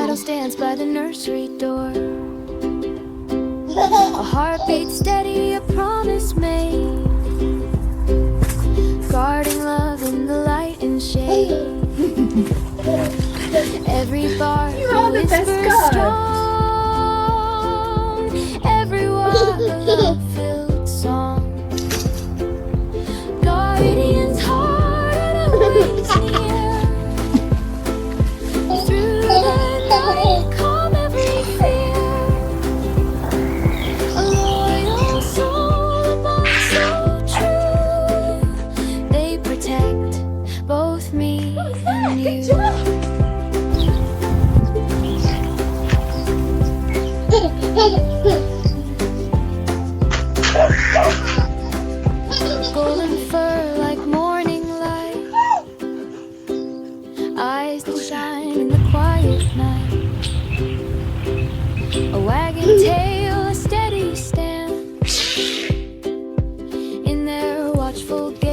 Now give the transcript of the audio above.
shadow stands by the nursery door. A heartbeat steady, a promise made, guarding love in the light and shade. Every bark whispers strong, every walk a love-filled song. Guardian's heart always near, through the night, calm every fear. A loyal soul, a bond so true. They protect both me and you. Golden fur like morning light, eyes that shine in the quiet night. A wagging tail